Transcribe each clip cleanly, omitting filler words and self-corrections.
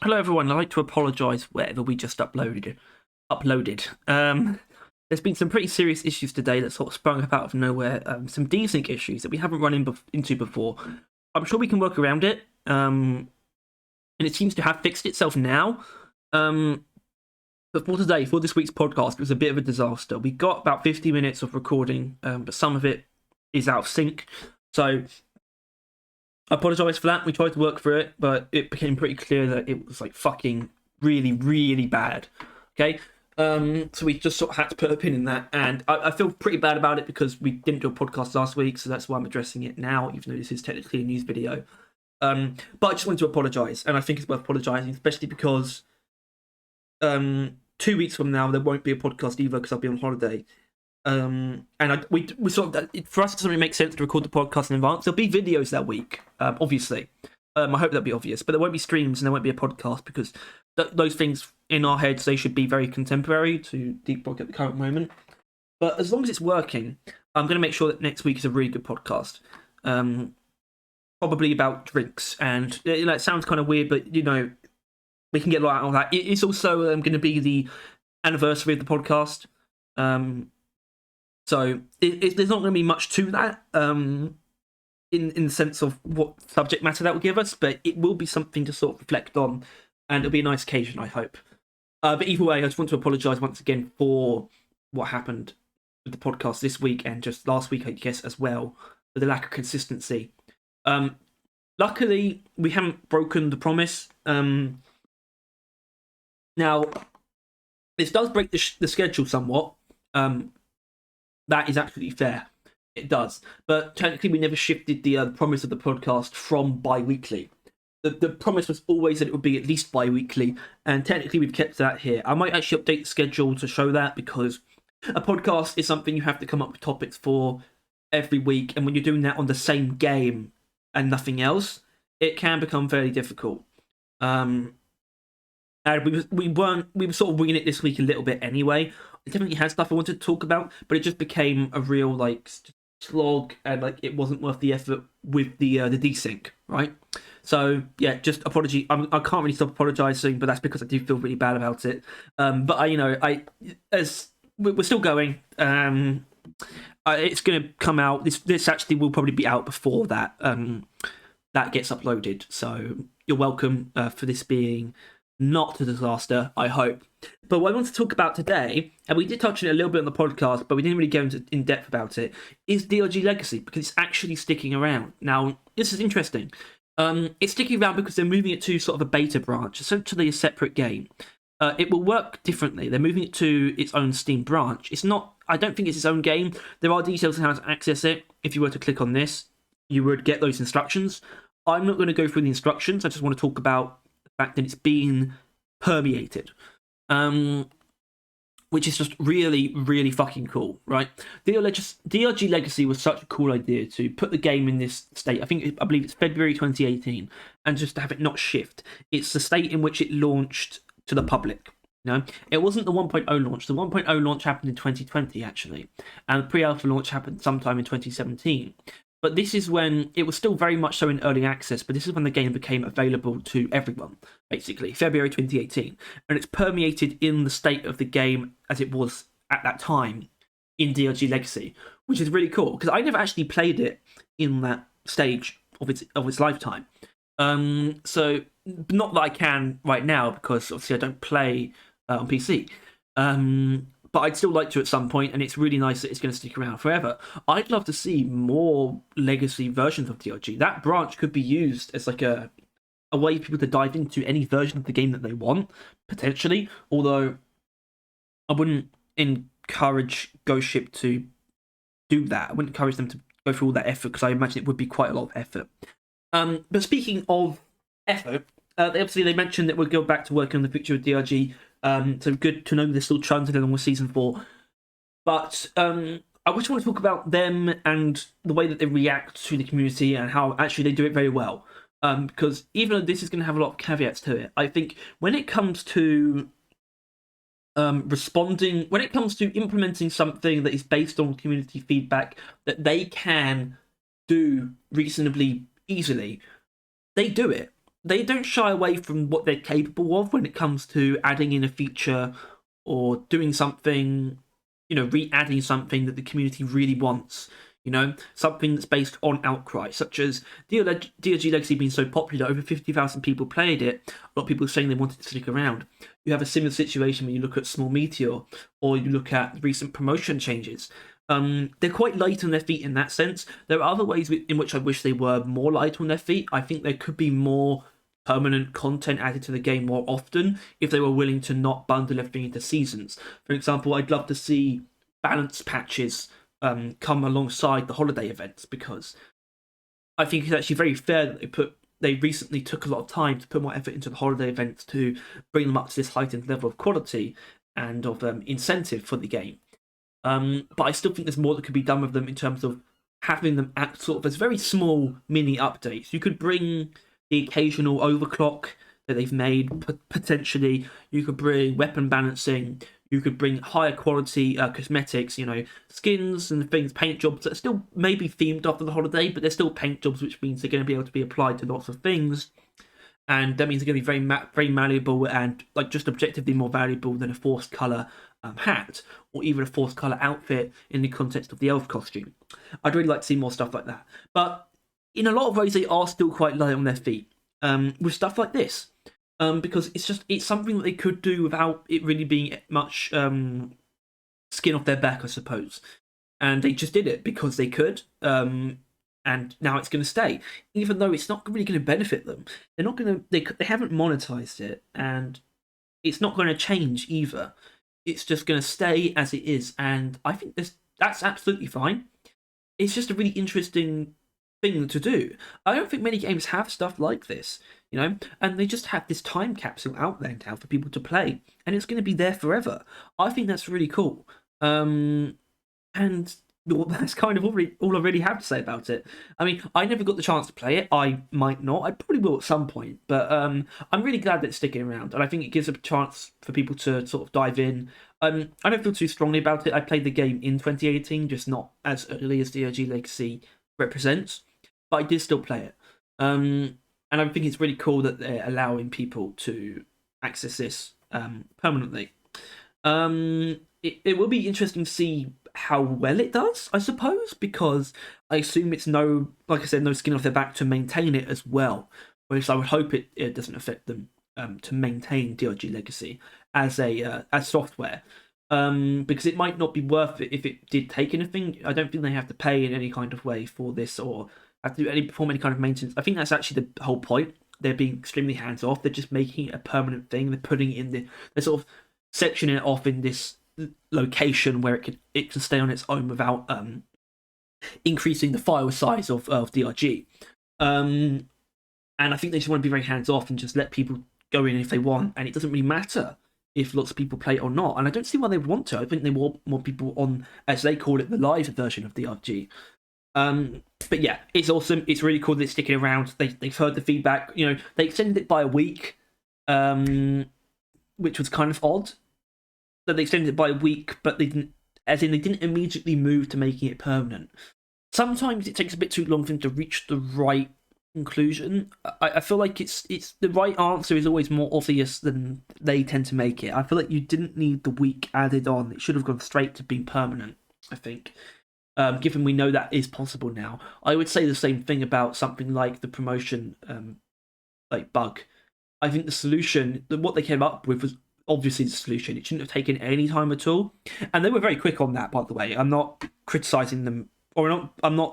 Hello, everyone. I'd like to apologise for whatever we just uploaded. There's been some pretty serious issues today that sort of sprung up out of nowhere. Some desync issues that we haven't run into before. I'm sure we can work around it. And it seems to have fixed itself now. But for today, for this week's podcast, it was a bit of a disaster. We got about 50 minutes of recording, but some of it is out of sync. So I apologise for that. We tried to work through it, but it became pretty clear that it was like fucking really, really bad. Okay, so we just sort of had to put a pin in that, and I feel pretty bad about it because we didn't do a podcast last week, so that's why I'm addressing it now, even though this is technically a news video. But I just wanted to apologise, and I think it's worth apologising, especially because 2 weeks from now there won't be a podcast either because I'll be on holiday. We sort of, for us it doesn't really make sense to record the podcast in advance. There'll be videos that week, obviously. I hope that'll be obvious, but there won't be streams and there won't be a podcast because those things in our heads, they should be very contemporary to Deep Rock at the current moment. But as long as it's working, I'm going to make sure that next week is a really good podcast. Probably about drinks, and it sounds kind of weird, but we can get a lot out of that. It's also going to be the anniversary of the podcast. So there's not going to be much to that in the sense of what subject matter that will give us, but it will be something to sort of reflect on, and it'll be a nice occasion, I hope. But either way, I just want to apologise once again for what happened with the podcast this week and just last week, I guess, as well, for the lack of consistency. Luckily, we haven't broken the promise. Now, this does break the schedule somewhat. That is absolutely fair. It does. But technically, we never shifted the promise of the podcast from bi-weekly. The promise was always that it would be at least bi-weekly, and technically we've kept that here. I might actually update the schedule to show that, because a podcast is something you have to come up with topics for every week, and when you're doing that on the same game and nothing else, it can become very difficult. And we were sort of winging it this week a little bit anyway. I definitely had stuff I wanted to talk about, but it just became a real slog, and it wasn't worth the effort with the desync, right? So yeah, just apology. I can't really stop apologising, but that's because I do feel really bad about it. But as we're still going. It's going to come out. This actually will probably be out before that that gets uploaded. So you're welcome for this being not a disaster, I hope. But what I want to talk about today, and we did touch on it a little bit on the podcast, but we didn't really go into in depth about it, is DRG Legacy, because it's actually sticking around. Now, this is interesting. It's sticking around because they're moving it to sort of a beta branch, essentially a separate game. It will work differently. They're moving it to its own Steam branch. I don't think it's its own game. There are details on how to access it. If you were to click on this, you would get those instructions. I'm not going to go through the instructions. I just want to talk about the fact that it's being permeated, which is just really, really fucking cool, right? DRG Legacy was such a cool idea to put the game in this state. I believe it's February 2018, and just to have it not shift. It's the state in which it launched to the public. It wasn't the 1.0 launch. The 1.0 launch happened in 2020, actually, and the pre-alpha launch happened sometime in 2017. But this is when it was still very much so in early access, but this is when the game became available to everyone, basically, February 2018. And it's permeated in the state of the game as it was at that time in DRG Legacy, which is really cool, because I never actually played it in that stage of its lifetime. So, not that I can right now, because obviously I don't play on PC. But I'd still like to at some point, and it's really nice that it's going to stick around forever. I'd love to see more legacy versions of DRG. That branch could be used as a way for people to dive into any version of the game that they want, potentially. Although I wouldn't encourage Ghost Ship to do that. I wouldn't encourage them to go through all that effort, because I imagine it would be quite a lot of effort. But speaking of effort, they mentioned that we'll go back to working on the future of DRG. So good to know they're still trundling along with Season 4. But I just want to talk about them and the way that they react to the community and how actually they do it very well. Because even though this is going to have a lot of caveats to it, I think when it comes to when it comes to implementing something that is based on community feedback that they can do reasonably easily, they do it. they don't shy away from what they're capable of when it comes to adding in a feature or doing something, re-adding something that the community really wants. Something that's based on outcry, such as DRG Legacy being so popular, over 50,000 people played it. A lot of people saying they wanted to stick around. You have a similar situation when you look at Small Meteor, or you look at recent promotion changes. They're quite light on their feet in that sense. There are other ways in which I wish they were more light on their feet. I think there could be more permanent content added to the game more often if they were willing to not bundle everything into seasons. For example, I'd love to see balance patches come alongside the holiday events, because I think it's actually very fair that they recently took a lot of time to put more effort into the holiday events to bring them up to this heightened level of quality and of incentive for the game. But I still think there's more that could be done with them in terms of having them act sort of as very small mini updates. You could bring the occasional overclock that they've made, potentially. You could bring weapon balancing. You could bring higher quality cosmetics, skins and things, paint jobs that are still maybe themed after the holiday, but they're still paint jobs, which means they're going to be able to be applied to lots of things. And that means they're going to be very malleable and just objectively more valuable than a forced colour hat or even a forced colour outfit in the context of the elf costume. I'd really like to see more stuff like that. But in a lot of ways, they are still quite light on their feet with stuff like this. Because it's something that they could do without it really being much skin off their back, I suppose. And they just did it because they could. And now it's going to stay, even though it's not really going to benefit them. They're not going to. They haven't monetized it, and it's not going to change either. It's just going to stay as it is, and I think that's absolutely fine. It's just a really interesting thing to do. I don't think many games have stuff like this, and they just have this time capsule out there now for people to play, and it's going to be there forever. I think that's really cool. And well, that's kind of all I really have to say about it. I mean, I never got the chance to play it. I might not. I probably will at some point. But I'm really glad that it's sticking around, and I think it gives a chance for people to sort of dive in. I don't feel too strongly about it. I played the game in 2018, just not as early as DRG Legacy represents, but I did still play it. And I think it's really cool that they're allowing people to access this permanently. It will be interesting to see how well it does, I suppose, because I assume it's no skin off their back to maintain it as well. Whereas I would hope it doesn't affect them to maintain DRG Legacy as software. Because it might not be worth it if it did take anything. I don't think they have to pay in any kind of way for this or have to perform any kind of maintenance. I think that's actually the whole point. They're being extremely hands off. They're just making it a permanent thing. They're putting it in they're sort of sectioning it off in this location where it can stay on its own without increasing the file size of DRG. And I think they just want to be very hands off and just let people go in if they want. And it doesn't really matter if lots of people play it or not. And I don't see why they would want to. I think they want more people on, as they call it, the live version of DRG. But yeah, it's awesome. It's really cool that it's sticking around. They've heard the feedback. They extended it by a week, which was kind of odd. That they extended it by a week, but they didn't immediately move to making it permanent. Sometimes it takes a bit too long for them to reach the right conclusion. I feel like it's the right answer is always more obvious than they tend to make it. I feel like you didn't need the week added on. It should have gone straight to being permanent, I think. Given we know that is possible now. I would say the same thing about something like the promotion bug. I think the solution, what they came up with, was obviously the solution. It shouldn't have taken any time at all. And they were very quick on that, by the way. I'm not criticizing them, or I'm not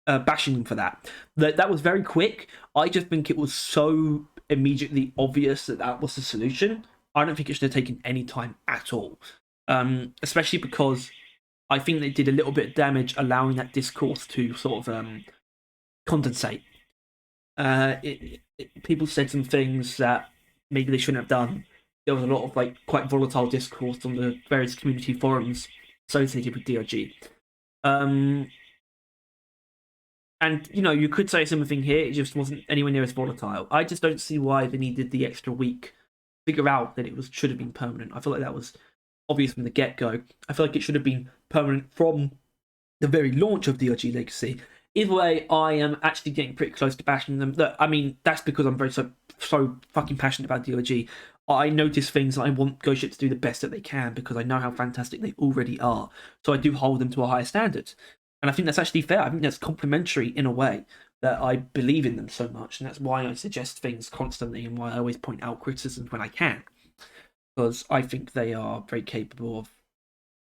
bashing them for that. That was very quick. I just think it was so immediately obvious that was the solution. I don't think it should have taken any time at all. Especially because I think they did a little bit of damage allowing that discourse to sort of condensate. People said some things that maybe they shouldn't have done. There was a lot of quite volatile discourse on the various community forums associated with DRG. And you could say a similar thing here. It just wasn't anywhere near as volatile. I just don't see why they needed the extra week to figure out that it should have been permanent. I feel like that was obvious from the get-go. I feel like it should have been permanent from the very launch of DRG Legacy. Either way, I am actually getting pretty close to bashing them. Look, I mean, that's because I'm so fucking passionate about DRG. I notice things and I want Ghost Ship to do the best that they can because I know how fantastic they already are. So I do hold them to a higher standard. And I think that's actually fair. I think that's complimentary in a way that I believe in them so much. And that's why I suggest things constantly and why I always point out criticisms when I can. Because I think they are very capable of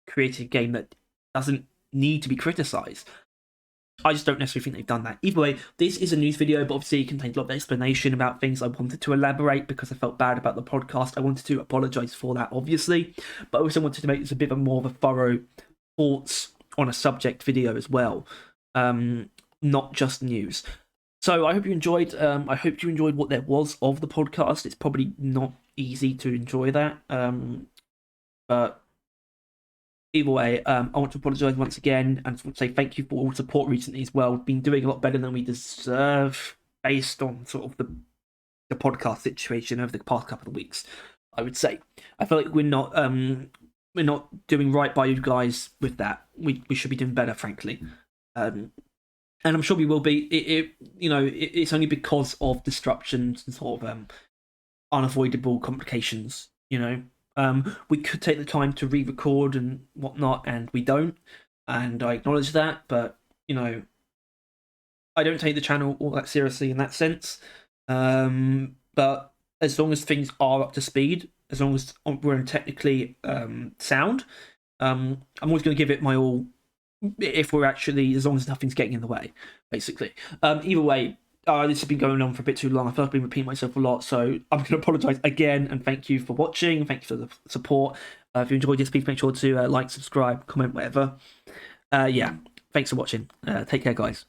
creating a game that doesn't need to be criticised. I just don't necessarily think they've done that. Either way, this is a news video, but obviously it contains a lot of explanation about things I wanted to elaborate because I felt bad about the podcast. I wanted to apologise for that, obviously, but I also wanted to make this a bit more of a thorough thoughts on a subject video as well, not just news. So I hope you enjoyed. I hope you enjoyed what there was of the podcast. It's probably not easy to enjoy that, but either way, I want to apologise once again and say thank you for all the support recently as well. We've been doing a lot better than we deserve based on sort of the podcast situation over the past couple of weeks, I would say. I feel like we're not doing right by you guys with that. We should be doing better, frankly. And I'm sure we will be. It's only because of disruptions and sort of unavoidable complications, we could take the time to re-record and whatnot, and we don't, and I acknowledge that, but I don't take the channel all that seriously in that sense, but as long as things are up to speed, as long as we're technically sound, I'm always going to give it my all if we're actually, as long as nothing's getting in the way, basically. Either way, this has been going on for a bit too long. I feel like I've been repeating myself a lot, so I'm going to apologise again, and thank you for watching. Thank you for the support. If you enjoyed this, please make sure to like, subscribe, comment, whatever. Yeah, thanks for watching. Take care, guys.